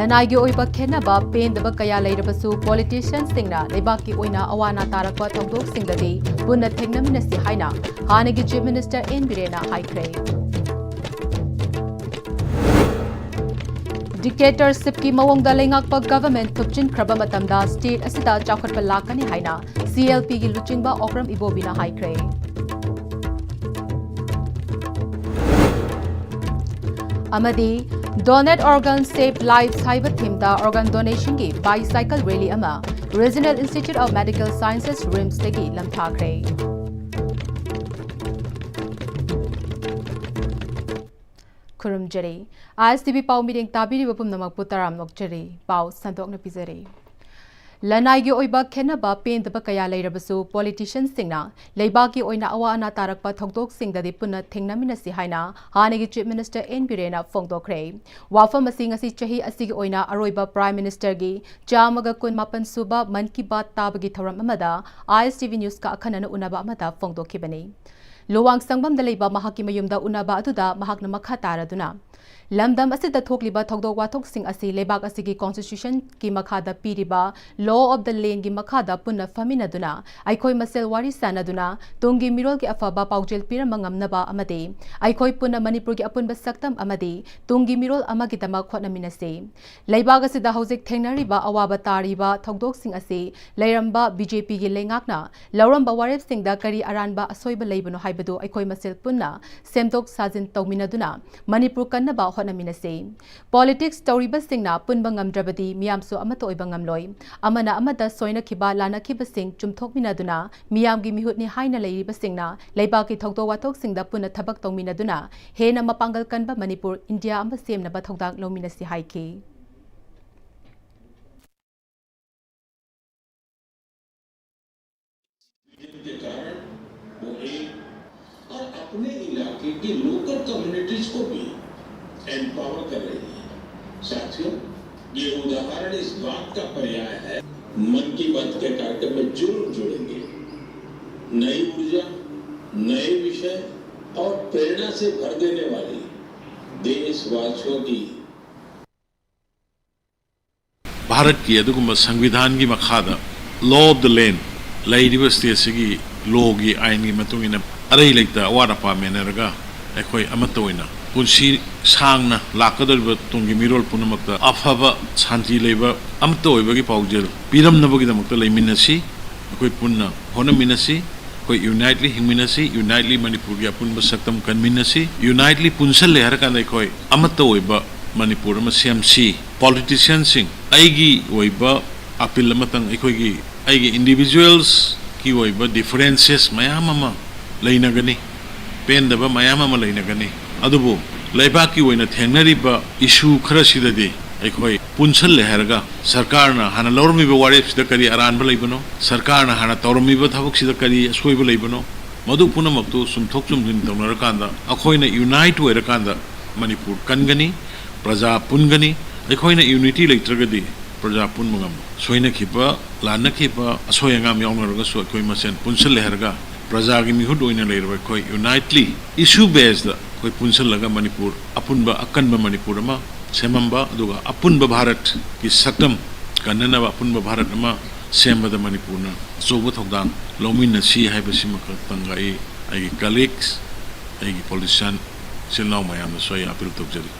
Lanai gi oiba khenaba pendaba kaya leirabasu politicians singna lebaki oina awana tarakwa thongdok singdadi punna thengnaminasi haina hanagi chief minister N Birena haikre. Dictatorship ki mawongda lengakpa government thupchin khraba matamda state asida chawkhatpa lakani haina CLP gi luchingba Okram Ibobina haikre. Amadi Donate organ save lives haiba thimda organ donation gi bicycle rally ama Regional Institute of Medical Sciences RIMS tagi lamthakre. Kurum jari ISTV pau meeting tabiri bapum namak putaram nok jari pau sandok na pizare. Lanai gi oiba khenaba pendaba kaya leirabasu politicians singna leibaki oina awa ana tarakpa thokdok singdadi punna thengnaminasi haina hanagi chief minister N Birena phongdokre. Wafam asing asi chahi asigi oina aroiba prime minister gi chamaga kun mapan suba man ki baat tabagi thoram amada ISTV news ka akhanana unaba amada phongdokhibani. Luwang sangbam dalaiba mahaki mayumda unaba aduda mahakna makha taraduna Lamdam asida thokliba thokdok wathok sing asi lebak asigi constitution ki makhada piriba law of the land gi makhada punna faminaduna aikhoi masel wari sanaduna tungi mirol ki afaba paujel piram ngamnaba amade aikhoi punna Manipur gi apunba saktam amade tungi mirol amagi dama khotnaminase leibak asida hojik thengnariba awaba tariba thokdok sing asi leiramba BJP gi lengakna lauramba warep singda kari aranba asoiba leibano haibadu aikhoi masel punna semdok sajin tawminaduna Manipur kannaba Minase. Politics Toriba Singna Punbangam Drabadi, Miamso Amato Ibangamloi, Amana Amada Soina Kiba Lana Kibasing, Jumtok Minaduna, Miam Gimihutni Haina Lay Basingna, Laibaki Tokto Watok Sing the Puna Tabak Minaduna, Hena Mapangal Kanba Manipur, India Ambasam Nabatogdak Lominasi Haiki. अपने इलाके की local communities को भी empower कर रही है। साथियों, ये उदाहरण इस बात का पर्याय है मन की बात के कार्यक्रम में जरूर जुड़ेंगे। नई ऊर्जा, नए विषय और प्रेरणा से भर देने वाली देशवासियों की भारत की अदुगुम संविधान की मखादा लॉ ऑफ द लैंड लाइरिबस स्टेटसगी लॉ की आईन की मतुंगिना अरई लेता अवारपा मेनरगा अखोई अमतोइना पुंसी सांगना लाकदरब तुंगी मिरोल पुनमक्ता अफबा शांति लेबा अमतोइबगी पाउजेल पिरमनबगीदमक्ता लेमिनसी अखोई पुन्ना होनमिनसी अखोई यूनाइटली हिंगमिनसी यूनाइटली मणिपुर की अपुनबा सक्तम कन्मिनसी यूनाइटली पुंसल ले हरकान अखोई अमतोइबा मणिपुर म सीएमसी पॉलिटिशियन सिंग आइगी ओइबा अपील अमतंग अखोईगी आइगी इंडिविजुअल्स की ओइबा डिफरेंसेस मयाम अमा लेनगनी पेंदबा मयाम अमा लेनगनी अदुबो लेबाकी ओइना थेंगनरिबा इशू खरसिददि अखोई पुंसल ले हरगा सरकारना हाना लौरमिबा वारेपसिदा करी अरानबा लेबनो सरकारना हाना तौरमिबा थबकसिदा करी असोइबा लेबनो मदु पुनमक्तु सुमथोक सुमदिन तौनरकांदा अखोइना यूनाइट ओइरकांदा मणिपुर कनगनी प्रजा पुनगनी अखोइना यूनिटी लेत्रगदि प्रजा पुनमगम सोइनखिबा लानखिबा असोयंगाम यावनरगसु अखोइ मसेन पुंसल ले हरगा प्रजा की मिहुद ओइना लेरबा अखोइ यूनाइटली इशू बेस्ड कोई पुंसल लगा मणिपुर अपुनबा अकनबा मणिपुर अमा सेमंबा अदुगा अपुनबा भारत की सक्तम कन्ननबा अपुनबा भारत अमा सेमबदा मणिपुरना अचौबा थौदांग लौमिनसी हाइबसिमखतंगाई आइगी colleagues आइगी politician सिलनाव मयामना soy appeal तौजरी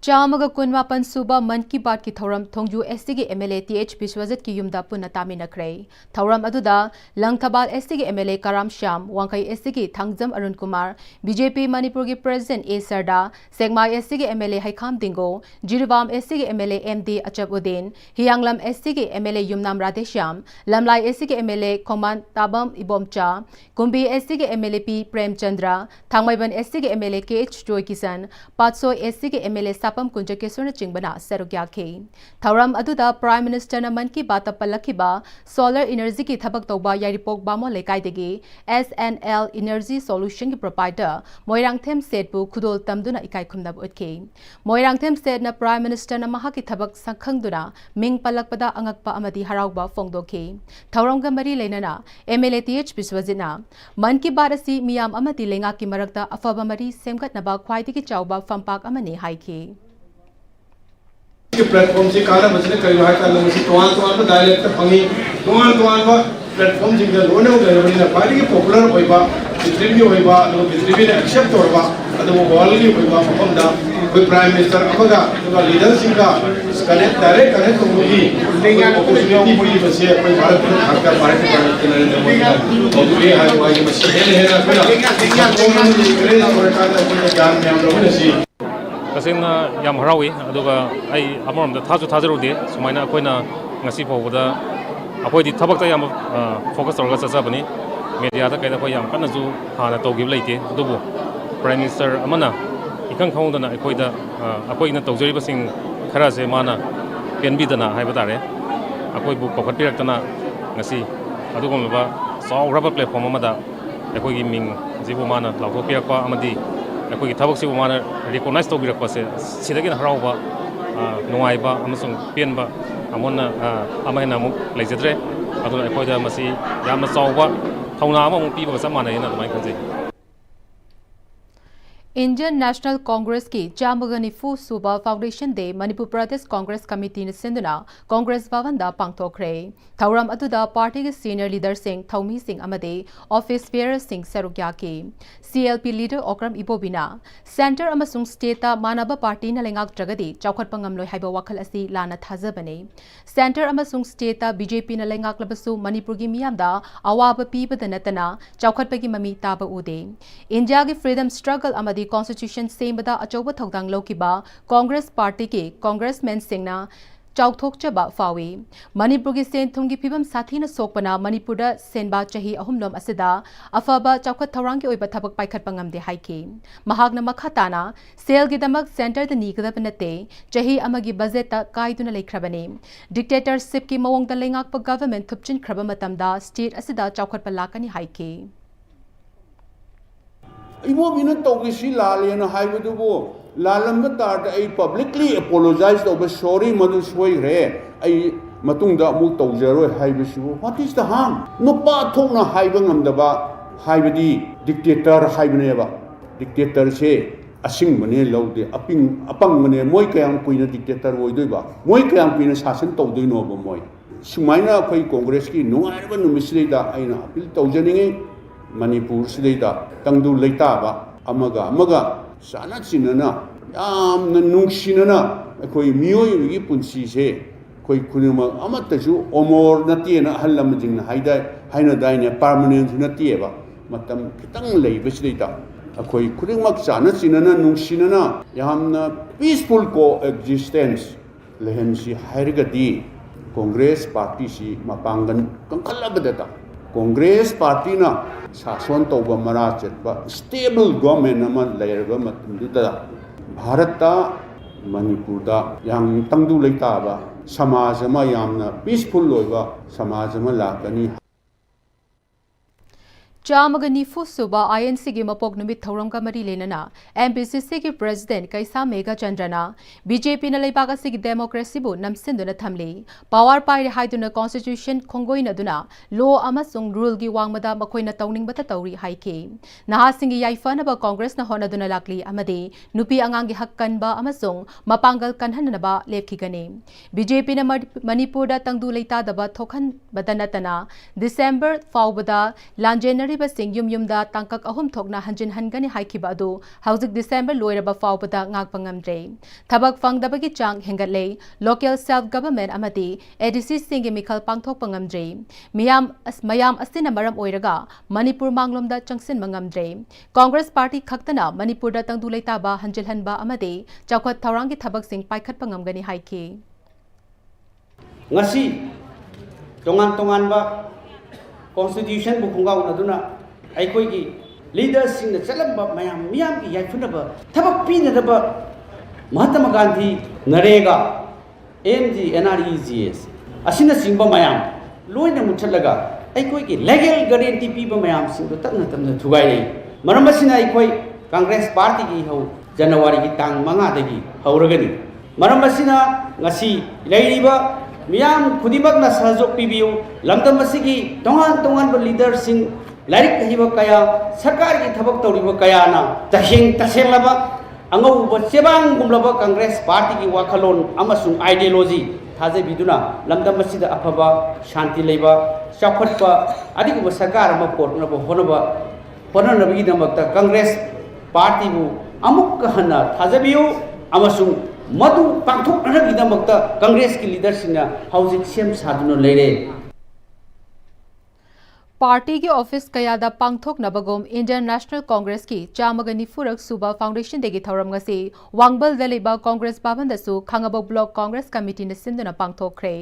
Chamaga Kunmapan Suba Man Ki Baat ki Thoram Thongju SC ki MLA TH Biswajit ki yumda punna taminakre. Thoram aduda Langthabal SC ki MLA Karam Shyam, Wangkai SC ki Thangjam Arun Kumar, BJP Manipur ki President A Sarda, Segmai SC ki MLA Haikam Dingo, Jiribam SC ki MLA MD Achabuddin, Hianglam SC ki MLA Yumnam Radheshyam, Lamlai SC ki MLA Koman Tabam Ibomcha, Kumbi SC ki MLA P Prem Chandra, Thangmaiban SC ki MLA KH Joy Kisan, Patso SC ki MLA Sapam Kunjakesuna Chingbana Serugya Tauram Aduda Prime Minister Man Ki Baat Palakiba Solar Energy ki Thabak Toba Yaripok Bamo Lekaidegi SNL Energy Solution ki Provider Moirangthem said bu Kudol Tamduna Ikai Kumdab Utke Moirangthem said na Prime Minister na Mahaki Thabak Sankhangduna Ming Palakpada Angakpa Amadi Harauba Fongdoke Tauram Gamari Lenana MLA TH Biswazina Man Ki Baat asi Miyam Amati Lenga ki Marakta Afaba Mari Semgat Naba Khwaidiki Chauba Fampak Amani Haiki platform से काला बचने कई बार काला बचने तोआन पर dialect fungi तोआन पर platform से जो लोने उगले बनी ना पार्टी के पॉपुलर होई बा डिस्ट्रीब्यूट होई बा लोग डिस्ट्रीब्यूट ने एक्सेप्ट हो बा अदो वो वॉल की होई बा फॉर्म दा कोई प्राइम मिनिस्टर अमगा जो लीडर सिंह का कनेक्ट डायरेक्ट कनेक्ट होगी लेकिन अपॉर्चुनिटी पूरी बसे कोई भारत में खाकर भारत के नरेंद्र मोदी और ये है वाई बसे है ना तो हम करे ना और का कोई जान में हम लोग ने सी तसेंना याम हरावी अदुगा आई अमरम दा थाजु थाजरुदे सुमाइना अखोइना ngasi फौबदा अखोइदि थबकता याम फोकस तौरगा चचाबनी मीडिया दा कैदा अखोइ याम कन्नजु हाना तौगिब लेते अदुबु प्राइम मिनिस्टर अमना इखंग खौदना अखोइदा अखोइना तौजरिबसिंग खरासे माना पेनबिदना हाइबा तारे अखोइबु कौखटपिरक्तना ngasi अदुगुमबा साउरबा प्लेटफॉर्म अमदा अखोइगी मिंग जिबु माना लाउथोपिरक्पा अमदि अखोइगी थबकसिबु माना रिकॉग्नाइज तौबिरक्पासे सिदगी हराउबा नुआइबा अमसुंग पेनबा अमोना अमहेना मुक लेजद्रे अदुना अखोइदा मसी यामना चाउबा थौना अममुक पीबा चप मानैना अदुमाइ खंजै इंडियन नेशनल कांग्रेस की चामगनिफू सूबा foundation day Manipur Pradesh Congress committee ने सिंधुना कांग्रेस भवन दा पांगथोखरे थौरम अदुदा पार्टी के सीनियर लीडर सिंह थौमी सिंह अमदे ऑफिस बेयर सिंह सरुक याकी सीएलपी लीडर ओक्रम इबोबिना सेंटर अमसुंग स्टेट मानब पार्टी न लेंगाक जगदी चौखटप ngamloi हाइबा वखल असि लाना थाजबने सेंटर अमसुंग स्टेट बीजेपी न लेंगाक लबसु मणिपुर की मियामदा अवाब पीबद नतना चौखटपगी ममी ताब उदे इंडिया की फ्रीडम स्ट्रगल अमदी कॉन्स्टिट्यूशन सेमबदा अचौब थौदांग लौकिबा कांग्रेस पार्टी के कांग्रेसमैन सिंगना चौथोकचबा फावी मणिपुर की सेंथुम की फिबम साथीना सोकपना मणिपुर सेनबा चाही अहुमलोम असिदा अफबा चौखट थौरांग की ओइबा थबक पाइखटपा ngamde हाइके महागना मखाताना सेल की दमक सेंटर द नीगदब नते चाही अमगी बजेट ता काइदुना लेख्रबने डिक्टेटरशिप की मवोंग द लेंगाकप गवर्नमेंट थुपचिन ख्रब मतमदा स्टेट असिदा चौखटपा लाकनी हाइके इबो बिना तौगिसी लालेना हाइबदुबो लालम तार आई पब्लिकली अपोलोजाइज तौब सॉरी मधु सोइरे आई मतुंगदा अमु तौजरो हाइबसिबो व्हाट इज द हार्म नुपा थोंना हाइब ngamdaba हाइबदी डिक्टेटर हाइबनेबा डिक्टेटर से असिंग मने लौदे अपंग मने मोय कयाम कुइना डिक्टेटर ओइदोइबा मोय कयाम कुइना शासन तौदोइनोबा मोय सुमाइना अखोइ कांग्रेस की नुआइबा नुमिसलेदा आइना अपील तौजनिंगे मणिपुर सिदैदा तंगदु लेताबा अमगा साना चिनना यामना नुंसिनना अखोइ मियोइबगी पुंसी से अखोइ खुनिमा अमतसु ओमोर नतेना हल्लमजिंग हाइना दाइने परमानेंट नतेबा मतम खितंग लेबसिदैदा अखोइ खुदिमक साना चिनना नुंसिनना यामना पीसफुल को एक्जिस्टेंस लेहनसी हाइरगदी कांग्रेस पार्टी सी मपांगन कंखलबदता कांग्रेस पार्टी ना शासन तौब मरा चटबा स्टेबल गवर्नमेंट लेरबा मतुंदुदा भारत मणिपुर याम तंगदु लेताबा समाज अमा यामना पीसफुल लोइबा समाज अमा लाकनी चामगनिफू सूबा आईएनसी की मपोक नुमित थौरम का मरी लेना एमपीसीसी की प्रेसिडेंट कैसा मेगा चंद्रना बीजेपी न लेबाक असि डेमोक्रेसी बु नमसिंदुना थमली पावर पाइर हाइदुना कॉन्स्टिट्यूशन खोंगोइनदुना लॉ अमसुंग रूल की वांगमदा मखोइना तौनिंगबता तौरी हाइके नहासिंग याइफनबा कांग्रेस न होनदुना लाकली अमदे नुपी अंगांगी हक कनबा अमसुंग मपांगल कनहनबा लेपखिगने बीजेपी न मणिपुर तंगदु लेतादबा थोखन बदनतना दिसंबर फाउबदा लांजेनरी सिंह युमदा तंकक अहुम थोकना हंजिन हनगनी हाइखिबा अदु हौजिक दिसंबर लोइरबा फाउबदा ngakpa ngamdre thabak fangdabagi chang hengatle local self government amati ADC singi mikhal pangthokpa ngamdre mayam asina maram oiraga manipur manglomda changsin mangamdre congress party khaktana manipur da tangdu leitaba hanjilhanba amade chawkhat thawrangi thabak sing paikhatpa ngamgani haiki ngasi tongan ba Constitution bukungaw na duna ay koy ki leaders sing na chalamba miyam ki yaifuna ba thabak pina da ba Mahatma Gandhi narega MG NREGS asina singba mayam loina mutalaga ay koy ki legal guarantee pi ba mayam sing do tamna thugai rei maram asina ay koy Congress party ki ho January ki tang 5 dagi hauragani maram asina ngasi leiriba मियाम खुदिमकना सहयोग पीबियु लमदम मसिगी तोंगान leader Singh like हिब कया सरकार की थबक तौरिब कयाना तसेंग तसेंगलबा angau chebang gumlaba Congress Party ki wakhalon amasung ideology thaje biduna lamdam masida afaba shanti leiba chaphatpa adigu sarkar ama porna ba honaba gi damakta Congress Party bu amuk hana thajabiu amasung madu pangthok na gi damakta Congress ki leaders na housing sem saduna leire party की office कयादा पांगथोक नबगोम Indian National Congress की चामगनी फुरक सुबा foundation देगी थौरम गसी वांगबल दलेबा कांग्रेस भवन दसु खंगब block Congress committee ने सिंधुना पांगथोखरे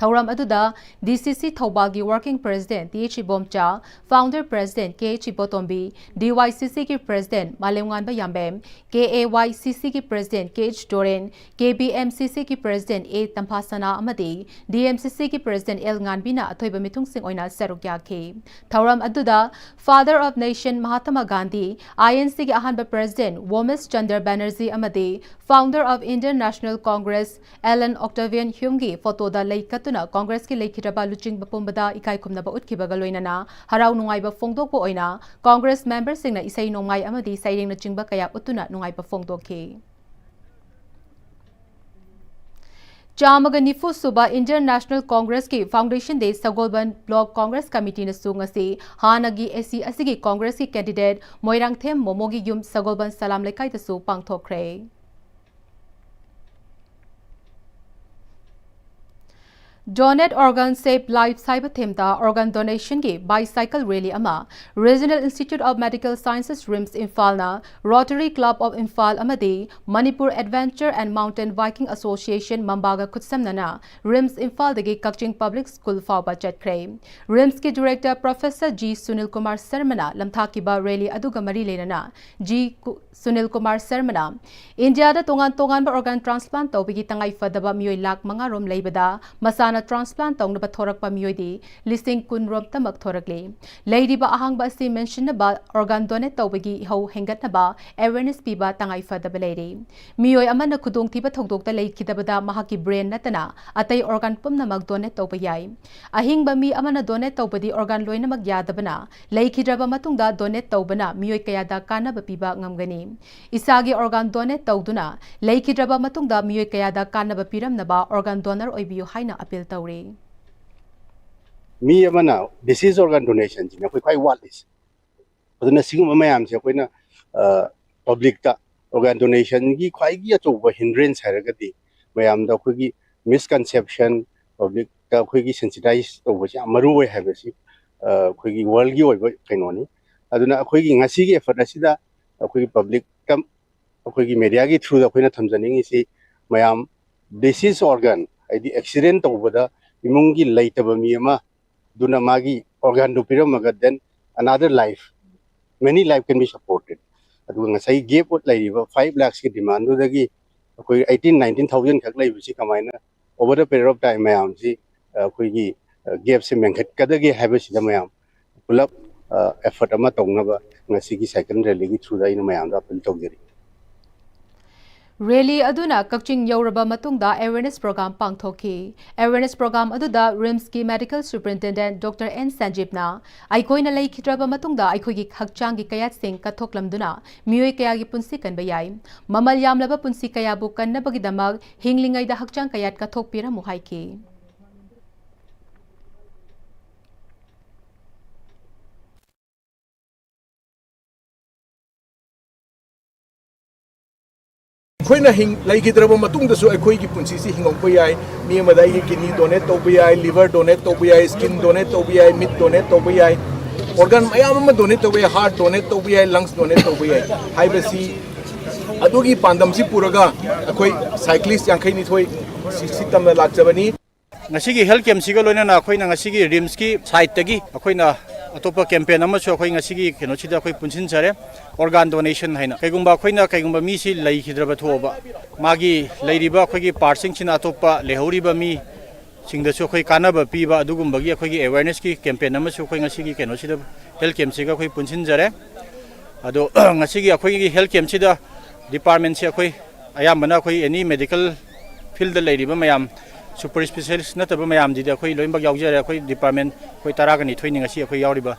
थौरम अदुदा डीसीसी थौबागी working president TH Bomcha founder president KH Botombi DYCC की प्रेसिडेंट मालेंगानबा याम्बेम केएवाईसीसी की प्रेसिडेंट केएच डोरेन केबीएमसीसी की प्रेसिडेंट ए तंफासना अमदी डीएमसीसी की प्रेसिडेंट एल गानबीना अथोइबा मिथुंग सिंह ओइना सरुक याखी थौरम अदुदा father of nation Mahatma Gandhi INC के अहानबा प्रेसिडेंट वोमिस चंद्र बैनर्जी अमदी founder of Indian National Congress Allan Octavian ह्यूमगी फोटोदा लेकतुना कांग्रेस की लेखिरबा लुचिंग बपुंबदा इकाई खुमनबा उतखिबगा लोइनना हराव नुंगाइबा फोंदोकपो ओइना कांग्रेस मेंबर सिंगना इसै नोंगाई अमदी सैरेंगना चिंगबा कया उतुना नुंगाइबा फोंदोखि चामग निफु सुबा इंडियन नेशनल कांग्रेस की foundation day Sagolband block Congress committee ने सुंगसी हानगी एसी असिगी कांग्रेस की कैंडिडेट मोइरांगथेम मोमोगी युम सगोलबन सलाम लेकाई तसु पांगथोखरे डोनेट ऑर्गन सेव लाइफ साइब थेमता ऑर्गन डोनेशन की बाइसाइकिल रैली अमा regional institute of medical sciences RIMS इम्फालना रोटरी क्लब ऑफ इम्फाल अमदी Manipur adventure and mountain biking association मंबागा खुत्समनना रिम्स इम्फाल दगी कक्चिंग पब्लिक स्कूल फाउबा चटख्रे रिम्स की डायरेक्टर प्रोफेसर जी सुनील कुमार शर्मना लमथाकिबा रैली अदुगा मरी लेना जी सुनील कुमार शर्मना इंडिया दा तोंगान तोंगान ऑर्गन ट्रांसप्लांट तौबगी तंगाई फदबा मियोय लाख मंगा रोम लेबदा मसाना ट्रांसप्लांट तौनबा थोरकपा मियोयदी लिसिंग कुन रोम तमक थोरकले लेरिबा अहांगबा असि मेंशनबा ऑर्गन डोनेट तौबगी हौ हेंगतनबा अवेयरनेस पीबा तंगाई फदबा लेरे मियोय अमना खुदोंथिबा थौदोकता लेखिदबदा महाकी ब्रेन नतना अतै ऑर्गन पुमनमक डोनेट तौबा याय अहिंगबा मी अमना डोनेट तौबदी ऑर्गन लोइनमक यादबना लेखिद्रबा मतुंगदा डोनेट तौबना मियोय कयादा कानबा पीबा ngamgani isagi organ donate tawduna leikhidraba matungda miyoy kayada kanaba piramnaba organ donor oibiyu haina appeal tawri mi amana disease organ donation jina koi watlis aduna singum mayam se koina public ta organ donation gi khwai gi achoba hindrance haragati mayam da khoi gi misconception public ta khoi gi sensitize toba si amaru oi habasi khoi gi world gi oiba kainoni aduna khoi gi ngasi gi effort asida अखोई public कम अखोई media की through अखोई थमजनिंग से ma'am disease organ आदि accident तौबदा इमुंग की लेतब मी अमा दुना मागी ऑर्गन दु पिरमगा then another life many life can be supported अदु ngasai gap ot laiba 5 lakhs की डिमांड दुदगी अखोई 18-19,000 खक लैबसी कमाइना over the period of time ma'am से अखोई की गैप से मेंखत कदगे हैबसी मैम पुलप एफर्ट अमा तौनबा ngasi ki second rally gi through da ina mayam da appeal tawjeri rally aduna kakching yoraba matungda awareness program pangthoki awareness program aduda rims ki medical superintendent dr n sanjeevna aikoina leikhidraba matungda aikoi gi hakchang gi kayat sing kathoklamduna miyoy kaya gi punsi kanba yai mamal yamlaba punsi kaya bu kannabagi damak hinglingai da hakchang kayat kathokpira muhaiki अखोइना हिंग लेखिद्रब मतुंगदसु अखोइगी पुंसीसी हिंगोंप याय मी अमदाई kidney donate तौब याय liver donate तौब याय skin donate तौब याय meet donate तौब याय ऑर्गन मयाम अमा डोनेट तौब याय हार्ट डोनेट तौब याय लंग्स डोनेट तौब याय हाइबसी अदुगी पांदमसी पुरगा अखोइ साइक्लिस्ट यांखै निथोइ सिस्टम लाचबनी ngasi health camp siga loina na khoi na ngasi rims ki site tagi khoi na atopa campaign ama so khoi ngasi keno chida khoi punsin chare organ donation haina kaigumba khoi na kaigumba mi si lai khidraba thoba magi leiriba khoi gi parsing china atopa lehoriba mi singda so khoi kanaba piba adugumba gi khoi gi awareness ki campaign ama so khoi ngasi keno chida health camp siga khoi punsin jare ado ngasi gi khoi gi health camp chida department se khoi ayamana khoi any medical field leiriba mayam super specialist nataba mayam di khoi loimba yaujare khoi department khoi taragani thoining asi khoi yauriba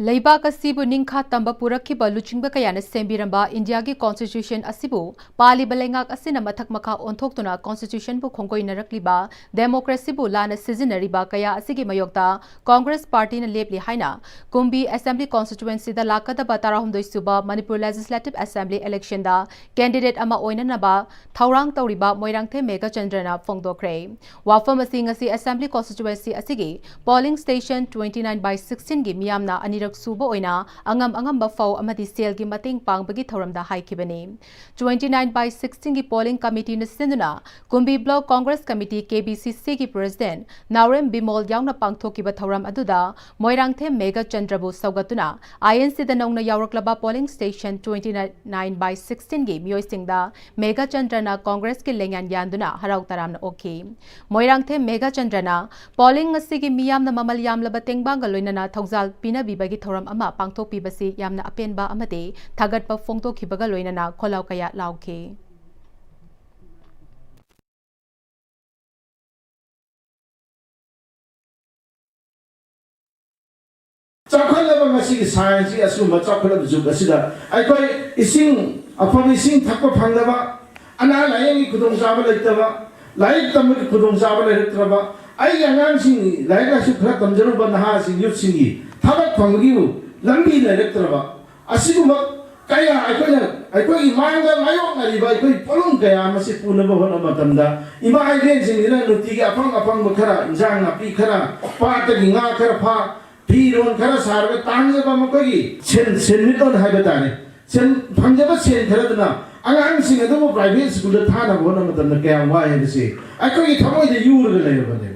Leibak asibu ningkha tamba purakhiba luchingba kayana sembiramba India gi constitution asibu pali balengak asina mathak makha onthoktuna constitution bu khongkoi narakliba democracy bu lana seasonariba kaya asigi mayokta Congress party na lepli haina Kumbi assembly constituency da lakadaba tarahumdoi suba Manipur legislative assembly election da candidate ama oinanaba thaurang tauriba moirangthe mega chandrana phongdokre wafam asi assembly constituency asigi polling station 29/16 gi miyamna anirak suba oina angam bafau amadi sel gi mating pangbagi thoramda haikibani 29/16 gi polling committee na sinduna Kumbi block congress committee KBCC gi president Naurem Bimol yauna pangthokiba thoram aduda moirangthe mega chandrabu saugatuna INC da nongna yauraklaba polling station 29/16 gi mioisingda mega chandrana congress ki lengyan yanduna harau taramna oki moirangthe mega chandrana polling asigi miyamna mamal yamlaba tengbanga loinana thaujal pina bibagi thoram ama pangthok pibasi yamna apenba amade thagatpa phongto khibaga loinana kholaw kaya lauke Chakhalaba ngasi science asuma chakhalaba juga sida aikoi ising afam ising thakpa phanglaba ana layangi khudong jaba laitaba laik tamgi khudong jaba laitraba ai angang sing laika su khra tamjaru ba naha sing youth singi thabak phanggi lambi laitraba asiguma kaya aikoi imanga mayok ngariba aikoi polong kaya masi punaba hona matamda ima aiden sing ina nuti ga apang khara injang api khara patagi nga khara pha Piron kara sarga tangga ba makogi sen miton haibetane sen pangjaba sen kharadna angang singa do private school da thana bona matamna kaya wa hebse akogi thamoi de yurga leibane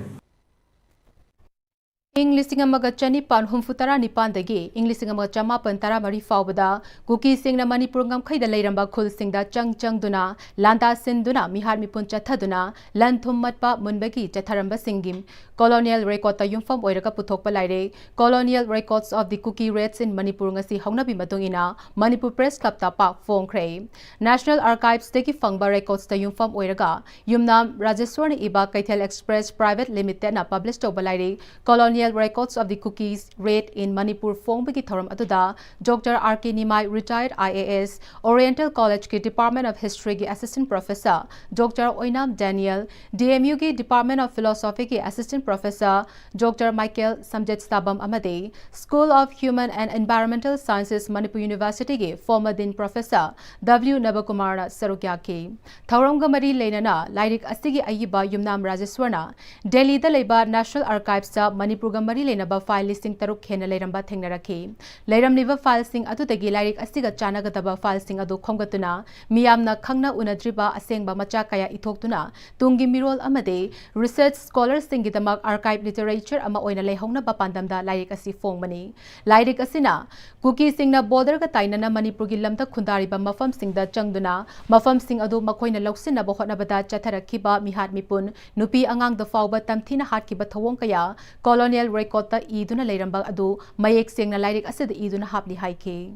English amaga chani pan humfutara nipan dagi English amaga chama pantara mari faubada kuki singna Manipur ngam khaida leiramba khul singda chang duna landa sinduna mihar mipun chathaduna lanthum matpa munbagi chatharamba singim Colonial record ta yumfam oiraga puthokpa laire Colonial records of the cookie rates in Manipur ngasi haunabi matungina Manipur press club ta pa phone khrei National Archives teki fangba records ta yumfam oiraga yumnam Rajeshwar iba Kaithel Express Private Limited na publish to balaire Colonial records of the cookies rate in Manipur Fongbagi Thoram Aduda, Dr. R.K. Nimai, retired IAS, Oriental College ki Department of History ki Assistant Professor, Dr. Oinam Daniel, DMU ki Department of Philosophy ki Assistant Professor, Dr. Michael Samjet Stabam Amade, School of Human and Environmental Sciences, Manipur University ki former Dean Professor, W. Nabakumar Sarukyaki. Thauramga Mari Lenana, Lairik Asigi Ayiba Yumnam Rajeshwarna, Delhi da Leba National Archives ta Manipur Mari Lenaba file listing Taruk Hena Leramba Thengnaraki. Leram liver file sing Atutagi Lyric Asiga Chanagataba file sing Adu Kongatuna, Miyamna Kangna Unadriba Asengba Machakaya Itoktuna, Tungi Mirol Amade, research scholars Singidamak archive literature Ama Oina Lehongna Bapandamda Lyric Asi Fongmani. Lyric Asina, Kuki Singna Border Gatainana Manipurgi Lamta Kundariba Mafam Sing da Changduna, Mafam Sing Adu Makoina Loksina Bohonabada Chatarakiba Mihat Mipun, Nupi Angang the Fauba Tamtina Hatkiba Tawongkaya, Colonial record ta iduna leiramba adu mayek sengna lairik asida iduna hapli haike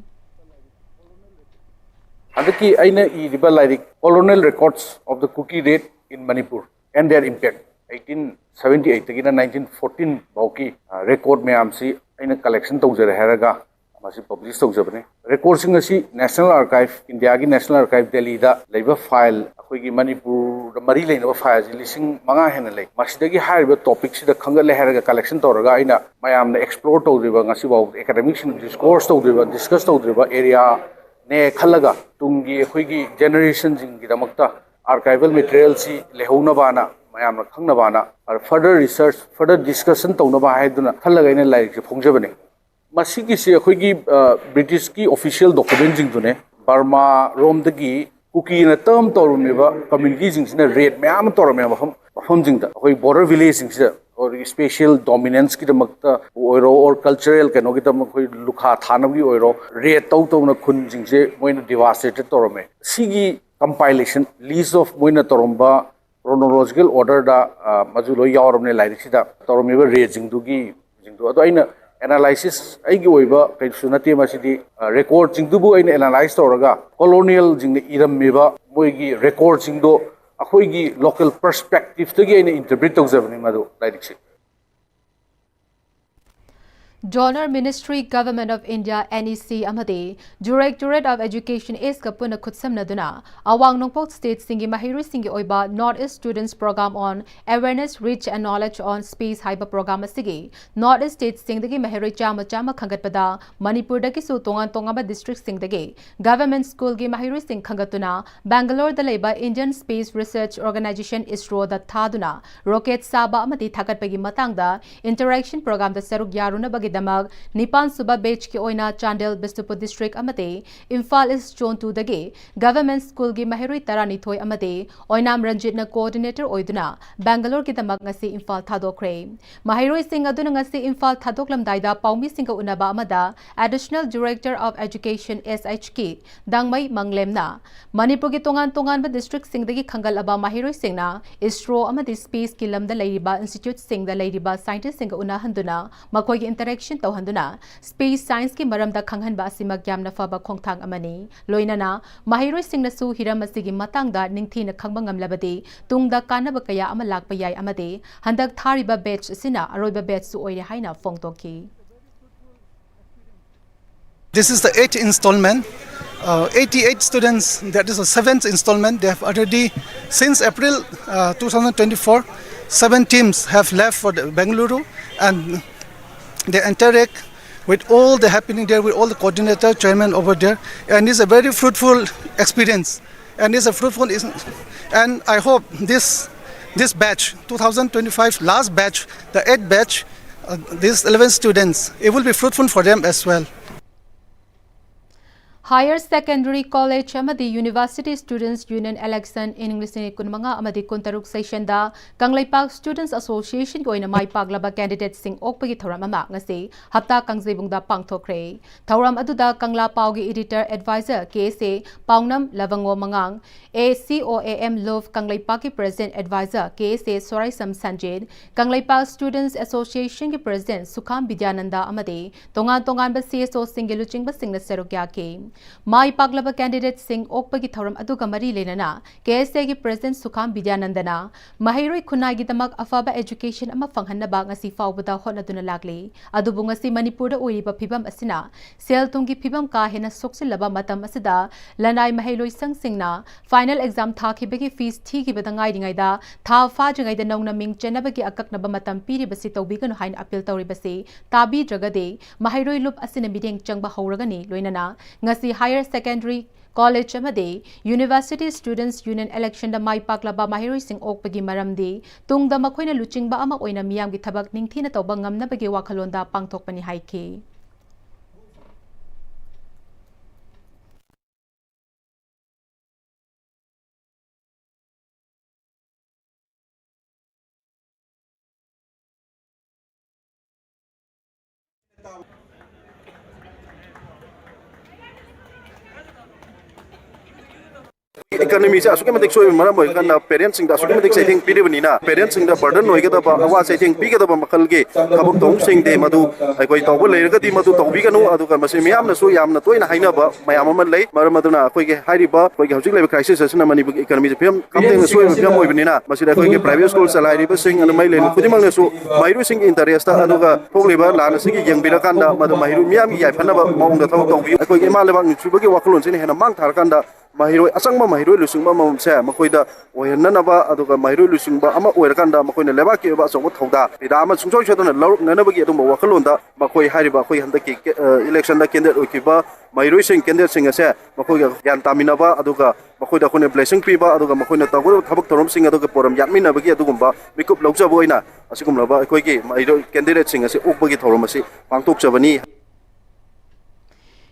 adaki aina iriba lairik colonial records of the cookie rate in Manipur and their impact 1878 tagina 1914 bauki record mayam si aina collection tawjare heraga masi publish tawjabane record sing asi National Archive India gi National Archive Delhi da leiba file akoigi Manipur da mari leina file lising manga hena lei masidagi hariba topic sida khangale heraga collection tawraga aina mayam na explore tawdriba ngasi baw academics discourse tawdriba discuss tawdriba area ne khalaga tungi akoigi generation jing gi damakta archival material si lehona bana mayam na khangna bana further research further discussion tawna ba haiduna khalaga ina like phongjabane masigi se akoigi British ki official document jing dune Burma rom dagi cookie na term torumeba community jing sina rate mayam torame mafam jing da akoi border village jing sida or special dominance ki damakta oiro or cultural kano ki tam koi lukha thanam gi oiro rate taw na khun jing se moina devastated torame sigi compilation list of moina toromba chronological order da majulo yawarmne lairi sida toromeba rate jing du ado aina analysis aigi oiba kai sunati masidi record jingdubu aina analyze toraga colonial jingni irammeba moigi record jingdo akoigi local perspective tagi aina interpret tawjabani madu like Donor Ministry Government of India NEC amadi Directorate of Education is kapuna kutsamnaduna awang nongpok state singi mahiru singi oiba North East Students Program on Awareness Reach and Knowledge on Space Hyper Program asigi North East State singdagi mahiru chama khangatpada Manipur dagi su tongan tongaba district singdagi Government School gi mahiru sing khangatuna Bangalore da leba Indian Space Research Organization ISRO da thaduna rocket saba amadi thagatpagi matangda interaction program da saruk yaruna bagi damag Nipan Suba Bech ki oina Chandel Bistupur District amate Imphal East Zone 2 dagi Government School gi mahirui tarani thoi amate oinam Ranjit na coordinator oiduna Bangalore ki damag ngasi Imphal thadokre mahirui sing aduna ngasi Imphal thadoklam daida paumi singa unaba amada Additional Director of Education SHK dangmai manglemna Manipur ki tongan ba district sing dagi khangal aba mahirui singna ISRO amadi space ki lamda leiriba institute sing da leiriba scientist singa una handuna makoi ki interaction tauhanduna space science ki maramda khanghanba asima gyamna faba khongthang amani loinana mahiroi singna su hiram asigi matangda ningthina khangba ngamlabadi tungda kanaba kaya ama lakpa yai amade handak thariba batch sina aroiba batch su oire haina phongtoki. This is the 8th installment. 88 students, that is the 7th installment. They have already, since April 2024, 7 teams have left for the Bengaluru, and they interact with all the happening there, with all the coordinator, chairman over there, and it's a very fruitful experience. And and I hope this batch, 2025 last batch, the 8th batch, these 11 students, it will be fruitful for them as well. Higher Secondary College amadi University Students Union election in English ni kunmanga amadi kuntaruk session da Kanglaipak Students Association ko ina mai paglaba candidate sing okpagi thoram ama ngasi hapta kangjebung da pangthokre thoram aduda Kangla Paugi editor advisor KSA Paungnam Lavango Mangang ACOAM Love Kanglaipak ki president advisor KSA Sorai Sam Sanjid Kanglaipak Students Association ki president Sukham Vidyananda amadi tongan ba CSO singiluching ba singna serokya ke Mai paglaba candidate sing okpagi thoram aduga mari lenana KSA gi president Sukham Vidyanandana mahiroi khunai gi damak afaba education ama fanghanna ba ngasi fawbada honaduna lagli adubu ngasi Manipur da oiriba phibam asina sel tungi phibam ka hena soksilaba matam asida lanai mahiloi sang singna final exam thakibagi fees thigi badangai ringai da tha fa jangai da nongna ming chenabagi akaknaba matam piri basi tawbiganu hain appeal tawri basi tabi dragade mahiroi lup asina mideng changba hauragani loinana ngasi Higher Secondary College amade University Students Union election da mai paklaba mahiroi sing okpagi maramdi tungda makhoina luchingba ama oina miyam gi thabak ningthina tawba ngamna bagi wakhalonda pangthokpani haike. Economy sa asuke matik soy mana boy kan parents sing da asuke matik setting pide banina parents sing da burden noi ga da ba awa setting pi ga da ba makal ge kabuk tong sing de madu ai koi taw le ga di madu taw bi ga nu adu ka mase miyam na so yam na toina haina ba mayam man lei mar maduna koi ge hairi ba koi ge hujik le crisis asna mani economy pem kam de soy pem moi banina mase da koi ge private school salary ba sing an mai le khudimang ne so mairu sing interest adu ga phok le ba la na sing yeng bi la kan da madu mairu miyam gi yai phana ba mong da taw taw bi koi ge ma le ba ni chu ba ge waklon sin hena mang thar kan da mahiroi asangma mahiroi lusungba mamse makoida oyanaba aduga mahiroi lusungba ama oirakanda makoina leba ke ba songo thoda ida ama sungchoi chadona loruk nanabagi adum wakalonda makoi hariba koi handaki election da candidate okiba mahiroi sing candidate sing ase makoi yan taminaba aduga makoida khone blessing piba aduga makoina tagor thabak thorom sing aduga poram yatmina bagi adugumba mikup lawja boina asigumlaba koi ge mahiroi candidate sing ase okbagi thorom ase pangtok chabani.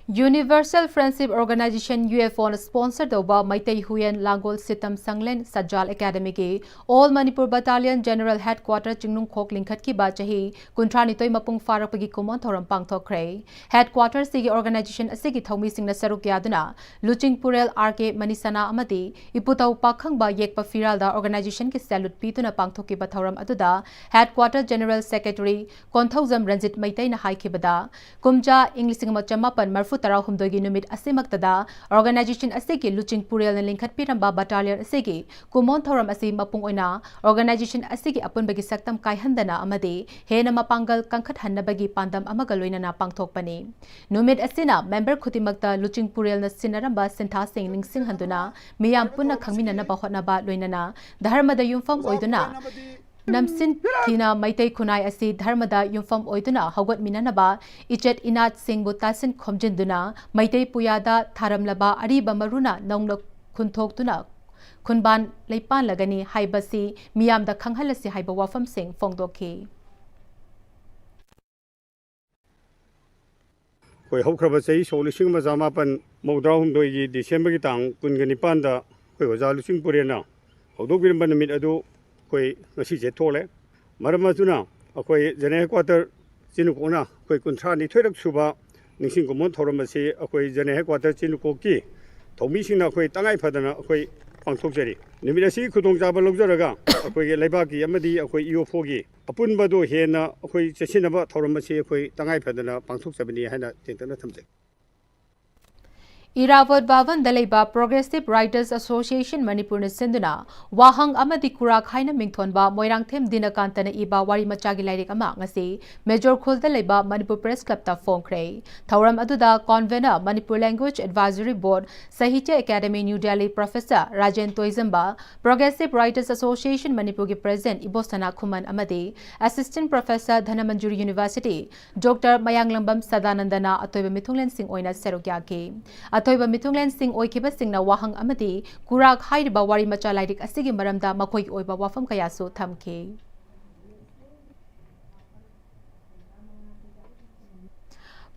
Universal Friendship Organization UFO sponsored over Maitai Huyen Langol Sitam Sanglen Sajal Academy ke All Manipur Battalion General Headquarters Jingnung Khok Lingkhat ki ba chahi kuntrani toi mapung farakpagi kumon thoram pangthokre Headquarters sigi organization asigi thomi singna saruk yaduna Luching Purel RK Manisana amati iputau pakhang ba yekpa firal da organization ki salute pituna pangthoki ba thoram aduda Headquarters General Secretary Konthauzam Ranjit Maitai na haikibada kumja English ngma chamapan marfu tara humdogi numit asimaktada organization asigi luching purel na lingkhat piramba battalion asigi kumon thoram asi mapung oina organization asigi apunbagi saktam kaihandana amade hena mapangal kangkhat hannabagi pandam amaga loinana pangthokpani numit asina member khutimakta luching purel na sinaramba sentha sing ningsing handuna miyam punna khangminana ba hotnaba loinana dharmada yumfam oiduna Namsin Thina Maitai Kunai Asi Dharmada Yumfam Oiduna Hawat Minanaba Ichet Inat Singh Butasin Khomjinduna Maitai Puyada Tharamlaba Ariba Maruna Nongna Kuntoktuna Kunban Leipan Lagani Haibasi Miyam da Khanghalasi Haiba Wafam Singh Fongdoki Koi Hokraba Sei Solising Mazamapan Modrahum Doi December Tang Kungani Panda Koi was Alusing Purena Hodogin Banamid Adu Koi ngasi je tole marama tuna akoi jene quarter chinukona koi kunthra ni thoirak suba ningsing komon thoram se akoi jene quarter chinukoki thomi singna koi tangai phadana akoi pangthokjari nimira si khudong jaba logjaraga akoi ge leiba ki amadi akoi io4 gi apunba do hena akoi chesinaba thoram se akoi tangai phadana pangthokjabani haina tentana thamje Irawat Bhavan Dalaiba Progressive Writers Association Manipur na Sinduna Wahang Amadi Kurak Haina Mingthonba Moirang Them Dinakantana Iba Wari Machagi Lairik Ama ngasi Major Khul Dalaiba Manipur Press Club ta Phongkhrei Thauram aduda Convener Manipur Language Advisory Board Sahitya Academy New Delhi Professor Rajen Toizamba Progressive Writers Association Manipur gi President Ibosana Khuman Amadi Assistant Professor Dhanamanjuri University Dr. Mayanglambam Sadanandana Atoiba Mithunglen Singh Oina Serokya ke Atoiba Mithunglen Singh Oikiba Singna Wahang Amadi Kurak Haiba Wari Macha Lairik Asigi Maramda Makoi Oiba Wafam Kayasu Thamke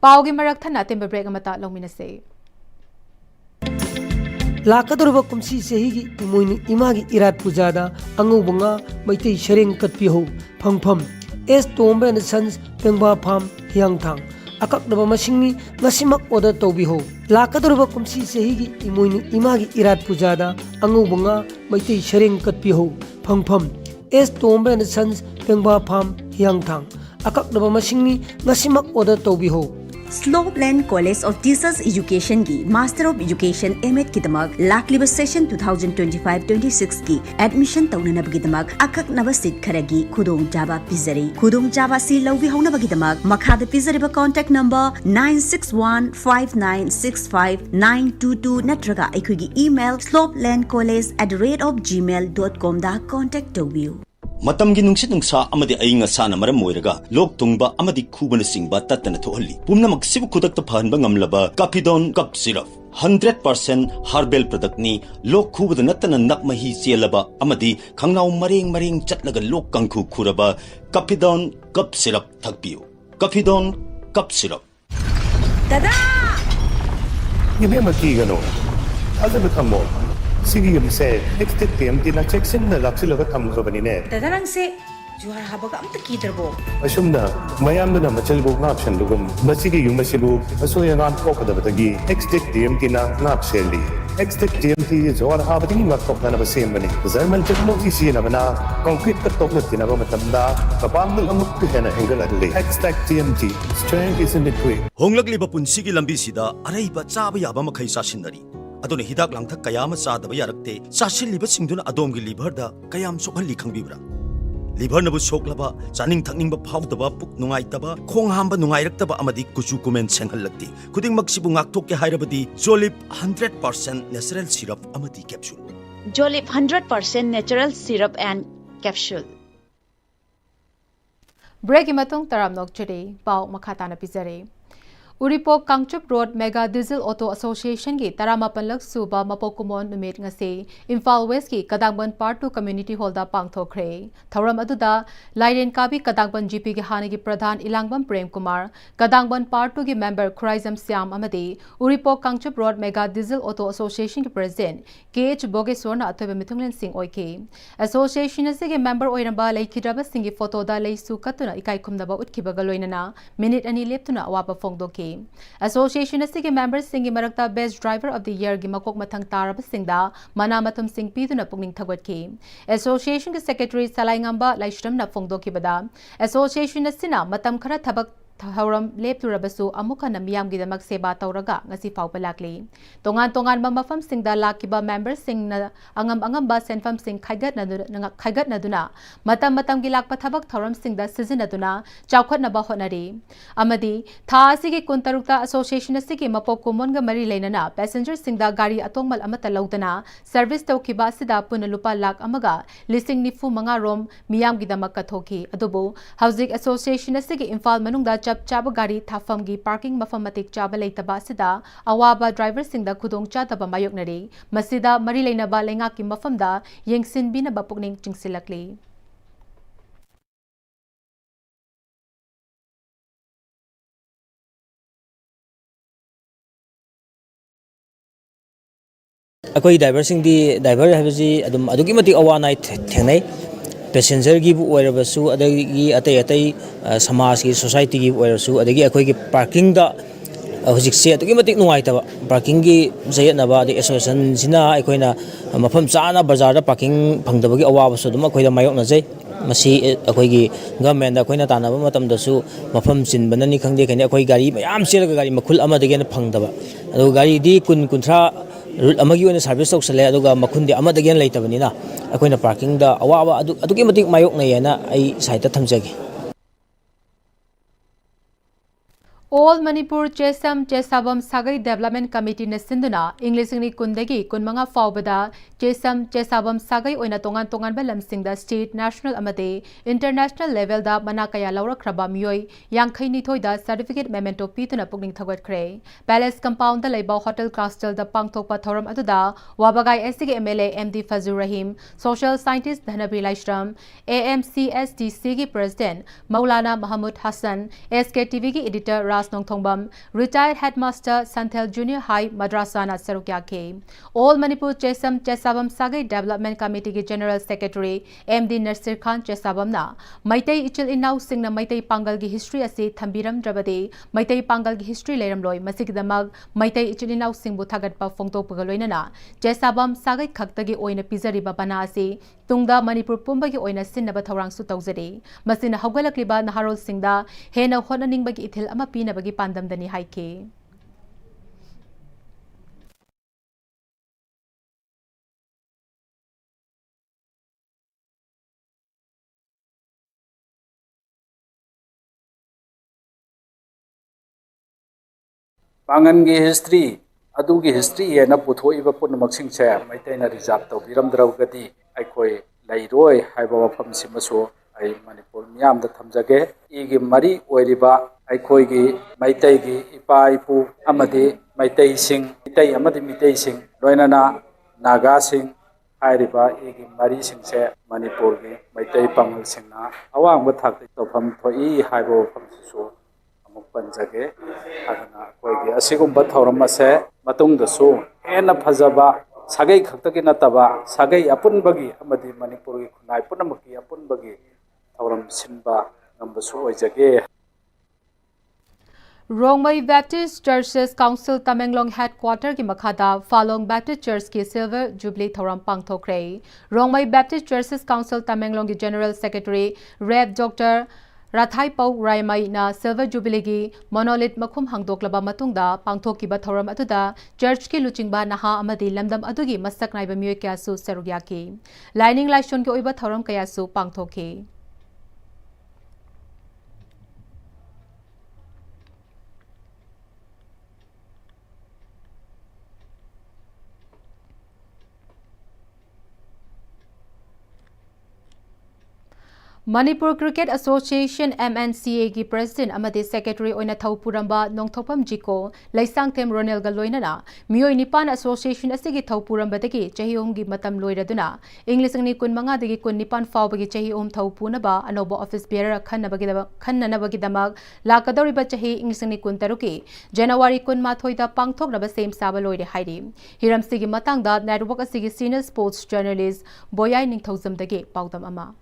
Paugi Marak Thana Timber Break Amata Longminase Lakadurba Kumsi Sehigi Imuini Imagi Irat Pujada Angubanga Maiti Sharing Katpiho Pangpam Es Tombe and Sons Pengba Pam Hyangtang Akakdaba Mashingni Nasimak Oda Tobiho Lakadurba Kumsi Sehigi Imuini Imagi Irat Pujada Angubanga Maiti Sharing Katpiho Pangpam Es Tombe and Sons Pengba Pam Hyangtang Akakdaba Mashingni Nasimak Oda Tobiho Slopeland College of Teachers Education की Master of Education M.Ed की दमाग लाखलिबा session 2025-26 की admission तौननब की दमाग अकक नव seat खरगी खुदोंग जाबा पिजरी खुदोंग जाबा सी लौवी होनब की दमाग मखाद पिजरीबा कांटेक्ट नंबर 9615965922 नत्रगा अखुगी ईमेल slopelandcollege@gmail.com दा कांटेक्ट तौबियो मतमगी नुंसित नुंसा अमदि अइंग असाना मरम मोइरगा लोक तुंगबा अमदि खुबन सिंगबा तत्तना थोहली पुमनमक सिबु खुदकत फहनबा ngamlaba Capidon Cup Syrup 100% herbal product ni lok khubada natana nakmahi chelaba amadi khangnaw mareng chatlaga lok kangkhu khuraba Capidon Cup Syrup thakpiu Capidon Cup Syrup Dada Yeme makigano Azam thammo Sige yung say, next time tinacheksin na laksilaga tamgo ba nine? Dadarang se, juhar habag am takiderbo. Asum na, mayam na machalbo ngapshan lugum. Masige yung masibu, aso yung ang koka da batagi. Next time tina ngapseli. Next time juhar habag yung ngaptok na nabasim ba ni? Zarman technology siya na ba na concrete katok na tinaba matamda. Kapag nalamok ka na hinggal adli. Next TMT, strength is in the quick. Honglagli ba punsigi lambi sida, aray ba tsaba yaba makai sasinari? Adone hidak langthak kayama sadaba yarakte sasil liba singduna adomgi liver da kayam sokhalli khangbibra liver nabu soklaba chaning thakning ba phawdaba puk nungai taba khong hamba nungai raktaba amadi kuchu kumen senghallakti kuding maksibu ngakthok ke hairabadi Jolip 100% natural syrup amadi capsule Jolip 100% natural syrup and capsule Break imatong taram nok chiri pau makhata na pizare Uripok Kangchup Road Mega Diesel Auto Association ki Taramapanlak Suba Mapokumon Numit ngase Imphal West ki Kadangban Part 2 Community Hall da pangthokre Thauram aduda Lairen Kabi Kadangban GP ki hanagi Pradhan Ilangbam Prem Kumar Kadangban Part 2 ki member Khuraizam Siam amadi Uripok Kangchup Road Mega Diesel Auto Association ki President KH Bogesorna Athoiba Mithunglen Singh oike Association ase ki member oiramba Laikhidraba Singh ki photo da leisu katuna ikai khumdaba utkibaga loinana minute ani leptuna awapa phongdoke Association asige members singi marakta best driver of the year gi makok mathang taraba singda mana mathum sing piduna pungning thagwatki Association ki secretary Salaingamba Laishram na phongdoki bada Association asina matam khara thabak thauram lepturabsu amuka na miyam gidamak seba tauraga ngasi faupa lakli tongan tongan ba mafam singda lakiba members sing na angam ba senfam sing khaigat na duna matam gi lakpa thabak thauram singda season aduna chawkhat na ba honari amadi tha asigi kuntarukta association asigi mapok kumon ga mari leinana passenger singda gari atongmal amata laudana service tawkiba sida punalupa lak amaga listing nifu manga rom miyam gidamak kathoki adubu housing association asigi imphal manungda chap chaba gari thafam gi parking mafam matik chaba leitaba sida awaba driver singda khudong chadaba mayoknari masida mari leinaba lenga ki mafamda yengsin bina ba pukning chingsilakli अकोई driver Singh driver है अदुगी मतिक अवानाई थेंगनै passenger की ओइरबसु अदगी अतै अतै समाज की society की ओइरसु अदगी अकोई की पार्किंग दा हजिक से अदुगी मतिक नुवाइतबा पार्किंग की जयनबा अदि एसोसिएशन सिना अकोइना मफम चाना बाजार दा पार्किंग फंगदबगी अवाबसु दुम अकोइदा मायोकनजै मसी अकोइगी गवर्नमेंट दा अकोइना तानाबा मतमदसु मफम चिनबननी खंगदे कने अकोइ गाड़ी मयाम सेलगा गाड़ी मखुल अमदगेन फंगदबा अदु गाड़ी दी कुन कुंथ्रा रूट अमगी ओने सर्विस तौसले अदुगा मखुंदे अमदगेन लेतबनिना अकोइना पार्किंग दा अवाबा अदुगी मतिक मायोकनयना आई site थमजगे All Manipur Chesam Chesabam Sagai Development Committee na sinduna English ni kundagi kunmanga faubada Chesam Chesabam Sagai oina tongan ba lamsingda state national amade international level da manakaya laura kraba mioi yangkhai ni thoida certificate memento pituna pugning thagot kre palace compound da leiba hotel castle da pangthokpa thoram aduda wabagai SC MLA MD Fazur Rahim social scientist Dhanabi Laishram AMCSTC ki president Maulana Mahmud Hassan SKTV ki editor Nong Thongbam, retired headmaster Santhel Junior High Madrasa na Sarukya ke. All Manipur Chesam Chesabam Sagai Development Committee ke General Secretary MD Nasir Khan Chesabam na Maitai Ichil Inau Singh na Maitai Pangal ki history ase thambiram drabade Maitai Pangal ki history leiram loi masikidamag Maitai Ichil Inau Singh bu thagat pa phongtok pagaloina na Chesabam Sagai khaktagi oina pizari ba bana ase tungda Manipur pumba ki oina sinnaba thorang su tawjare masina haugalakliba naharol singda hena honaning bagi ithil ama pina bagi pandam dani haike Pangan gi history adu gi history ye na puthoi ba pun maksing che maitai na reserve to biram draw gati ai khoi lairoi haiba wafam simaso ai Manipur miyam da thamjage igi mari oiriba ai khoi gi maitai gi ipa ipu amadi maitai sing mitai amadi mitai sing loina na naga sing hairiba igi mari sing se Manipur gi maitai pangal sing na awang ba thak to pham thoi haiba wafam su amuk panjage adana khoi gi asigum ba thoram ase matung da su ena phajaba sagai khaktagi nataba sagai apun bagi amadi Manipur gi khunai punamaki apun bagi thoram sinba nambasu oijage Rongmai Baptist Churches Council Tamenglong Headquarter ki makhada Falong Baptist Church ki Silver Jubilee thoram pangthokre Rongmai Baptist Churches Council Tamenglong ki General Secretary Rev Dr. Rathai Pau Raimai na Silver Jubilee ki monolith makhum hangdoklaba matungda pangthokiba thoram atuda church ki luchingba naha amadi lamdam adugi masak naiba mioi kya su serugya ki lining laishon ki oiba thoram kaya su pangthokhe Manipur Cricket Association MNCA ki President amadi Secretary oina Thaupuramba Nongthopam Jiko Laisang Them Ronel Galoina na Mioi Nipan Association asigi Thaupuramba dagi Chahiom gi matam loiraduna English ni kun manga dagi kun nipan fau bagi Chahiom Thaupuna ba anoba office bearer khanna bagi damag lakadori ba Chahi English ni kun taruki January kun mathoida pangthok raba same saba loire hairi Hiram sigi matangda network asigi senior sports journalist Boyai Ningthozam dagi paudam ama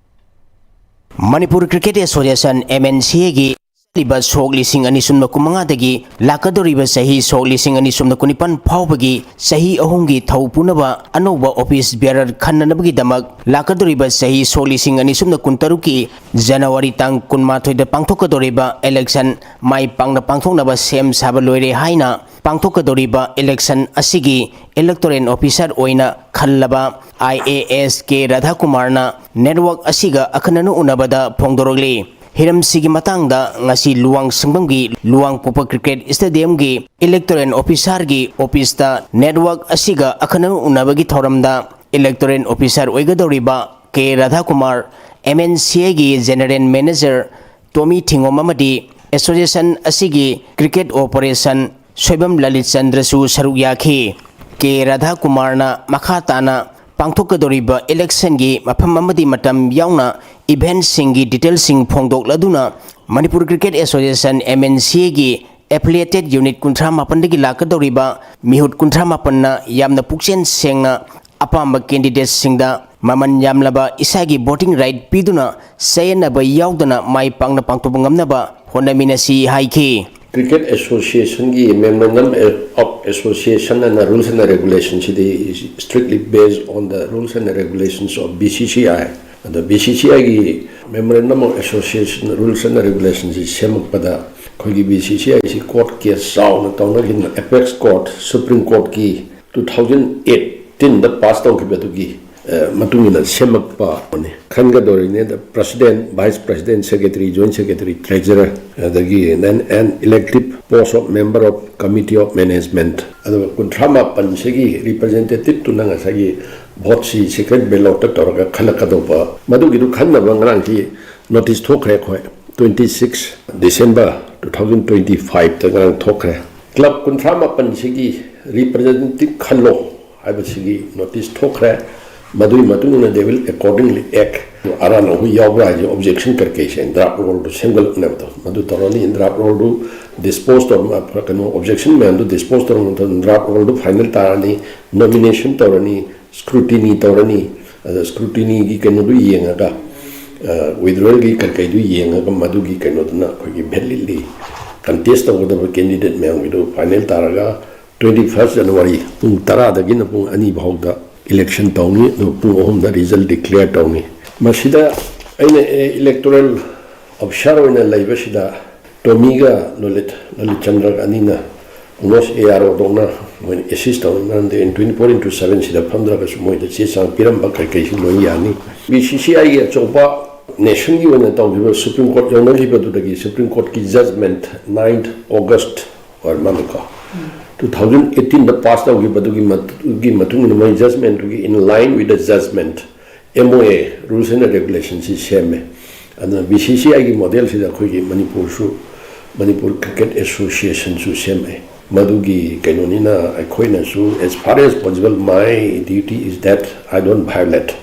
Manipur Cricket Association MNCA की liba sok lising ani sumna kumanga dagi lakadoriba sahi sok lising ani sumna kunipan phawbagi sahi ahumgi thaupunaba anoba office bearer khannanabagi damak lakadoriba sahi sok lising ani sumna kuntaruki January tang kunmathoi da pangthokadoriba election mai pangna pangthoknaba sem saba loire haina pangthokadoriba election asigi electoral officer oina khallaba IAS K Radha Kumarna network asiga akhananu unabada phongdorogli Hiram sigi matangda ngasi luang sengbamgi luang popa cricket stadium gi electoral officer gi office ta network asiga akhananu unabagi thoramda electoral officer oigadoriba K Radha Kumar MNCA gi general manager Tommy Thingomamadi association asigi cricket operation Soibam Lalit Chandra su saruk yakhi K Radha Kumarna makhatana pangthokadoriba election gi mafam amadi matam yauna event singi detail sing phongdok laduna Manipur Cricket Association MNCA gi affiliated unit kunthra mapandagi lakadoriba mihut kunthra mapanna yamna pukchen sengna apamba candidates singda maman yamlaba isagi voting right piduna sayanaba yaudana mai pangna pangtobngamnaba honaminasi haiki Cricket Association ki memorandum of association and the rules and the regulations is strictly based on the rules and the regulations of BCCI. The BCCI ki memorandum of association rules and the regulations is semak pada kogi BCCI is court case saw na tauna kin apex court Supreme Court ki 2018 the passed out ki matungina semak pa ne khanga dori ne the president vice president secretary joint secretary treasurer then an elective post of member of committee of management adu kuntrama pan segi representative tu nanga sagi vote si secret ballot torga khalakadoba madugi du khanna bangrang ki notice thokre khoi 26 December 2025 tagrang thokre club kuntrama pan segi representative khallo aibasigi notice thokre Madhu Matuna they will accordingly act. Arana who Yabra objection Karkation, draft roll to single never. Madhu Torani in draft roll to disposed of objection man to disposed of draft roll to final Tarani, nomination Torani, scrutiny Torani, the scrutiny cannot do Yangaga. With Rolgi Karkadu Yangaga Madugi cannot not belly contest over the candidate man with final Taraga 21st January. Tara the Ginapung Ani Bhogda. Election tawni no the result declared tawni masida aina electoral official ina laibasida tomiga lolit chandra anina unos ARO dona when assist on in 24/7 sida pandra ka sumoy de chesang piram ba kai kai lo yani BCCI ya choba nation gi wana taw Supreme Court yona li ba dagi Supreme Court ki judgment 9th August or manaka 2018 the passed out my judgment in line with the judgment MOA rules and regulations is same and the BCCI model is Manipur Cricket Association su same Madugi Kanonina Akoina su as far as possible my duty is that I don't violate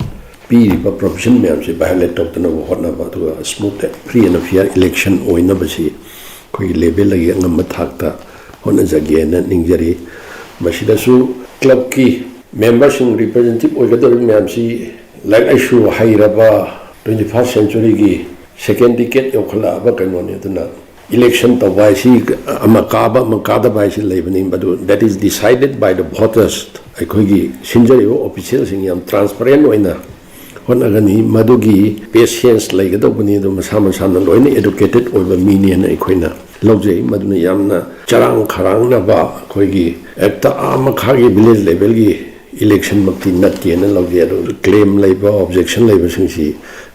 provision me violate of the smooth free and fair election or in a label like Honazagana Ningjari Mashidasu Club Key members in representative Ogador Mamsi like I show Hairaba 21st century second decade Okala Bakanona election to Vaisi Amakaba Makada Vaisi Lebanon, but that is decided by the voters. I could Sinjari officials in Yam transparent winner. Honagani Madugi patience like the Obani the Masamasan Loine educated over Minian Equina. Logje Maduna Yamna Charang Karang Ba Koigi at the Amakagi village level election Makti Nati and Logge claim labor objection labor since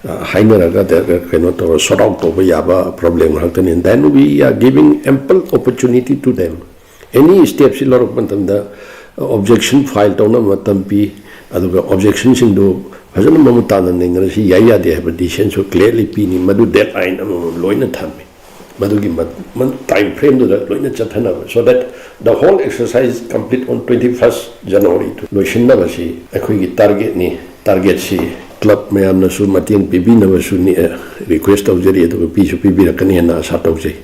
Haineraga that cannot sort out over Yaba problem and then we are giving ample opportunity to them. Any steps in lot of the objection filed on a matampi objections into Hazana Mamutana Ningrashi Yaya they have a decision so clearly pini Madu deadline Loina Tami. Madugi time frame to the Loina Chatana so that the whole exercise is complete on 21st January to Loishinavasi, a quick target si club mayamna su Matian Pibina was request of the piece of Pibira Kaniana Satose.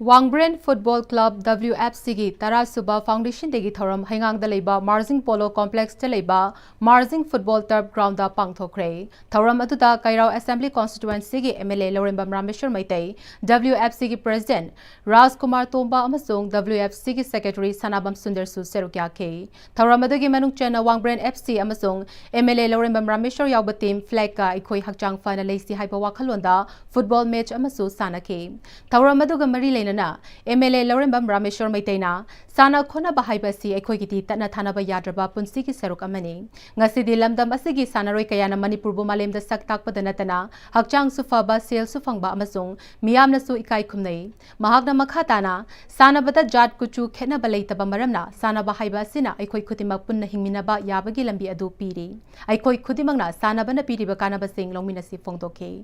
Wangbren Football Club WFC gi Tara Suba Foundation degi thoram hengang da leiba Marjing Polo Complex te leiba Marjing Football Turf Ground da pangthokre thoram aduda Kairao Assembly Constituency gi MLA Loremba Rameshwar Maitai WFC gi President Raj Kumar Tomba amasung WFC gi Secretary Sanabam Sundar Su Serukya ke thoram adugi manung chena Wangbren FC amasung MLA Loremba Rameshwar yauba team flag ka ikoi hakjang final leisi haiba wakhalonda football match amasu sanake thoram aduga mari MLA Lorembam Rameshwar Maitaina Sana Khona Bahaibasi Ekogiti Tana Thanaba Yadraba Punsiki Seruk Amani Ngasidi Lamdam Asigi Sanaroi Kayana Manipur Bumalem the Saktak Padanatana Hakjang Sufaba Sel Sufangba Amasung Miyamna Su Ikai Kumnei Mahagna Makhatana Sana Bata Jad Kuchu Kena Balaita Bamaramna Sana Bahaiba Sina Ekoi Kutima Punna Hingminaba Yabagi Lambi Adu Piri Ekoi Kutimangna Sana Bana Piri Bakana Basing Longminasi Fongdoke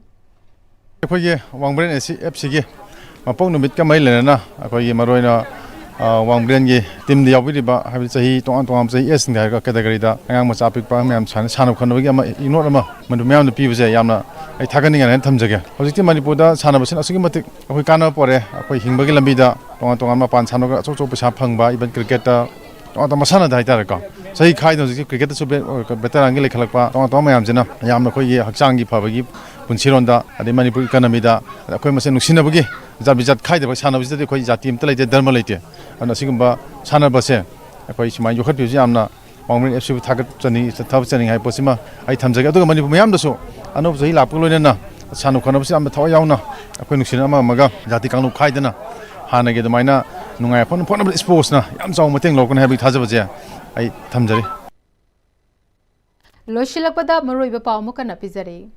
Ekoi Wangbren FC Mapong numit ka mai lena akoi maroina Wangbren gi team di yawi ba habi sahi tong tong sahi es ngai ka category da angang macha pik pa myam chan sanab khano gi ama inot ama mandu myam na pi bje yamna ai thagani ngan thamjage hojikti manipur da sanab sin asugi matik akoi kana pore akoi hingba gi lambi da tong ma pan sano ga chok chok pisa phangba even cricket da tong masana da itar ka sahi khai no cricket su better angle khalakpa tong myam jena yamna khoi gi hakchang gi phawagi punsironda adi manipur economy da akoi masen nuksinabagi Zabijat Kai the Sanabis, the Koi Jatim, the Dermalite, and a Sigumba Sanabase, a Koi Shima, you heard Yamna, Wangbren FC target Johnny, the top sending Hyposima, I Tamzaga, Manipur so, I know the Hila Pulina, Sanu Konopsam, Toyana, a Quinushinama Maga, Jatikano Kaidana, Hanage the Mina, Nunga upon exposed now, Yamso Mating Logan Habit Hazabazia, I Tamzari. Loshilakpada Maruiba Paumukana Pizari.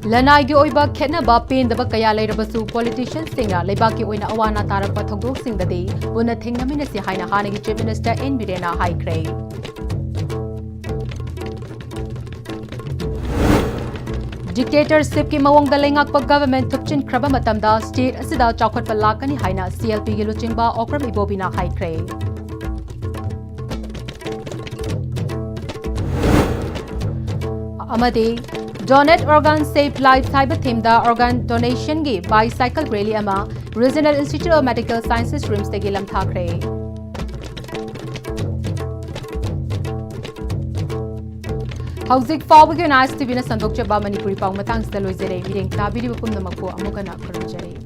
Lanai oiba Kenaba pain the Bakaya later basu politicians singer Lebaki Wina Awana Tarapa Togok sing the day, Buna Tingaminasi Haina Hanagi Chief Minister in Birena High Cray. Dictatorship ki mawang dalengak pa government tupchin kraba matamda state asida chawkhat palakani haina CLP gi luchingba okram ibobina High Cray. Amadi Donate Organ Save Lives Cyber Team the Organ Donation gi Bicycle Rally ama Regional Institute of Medical Sciences Rooms te gilam thakre. Hauzik Fawagi Pm-Istv na sandok chaba Manipuri pang matang sa loizere mireng tabiri bapum na magpo amukana karujare.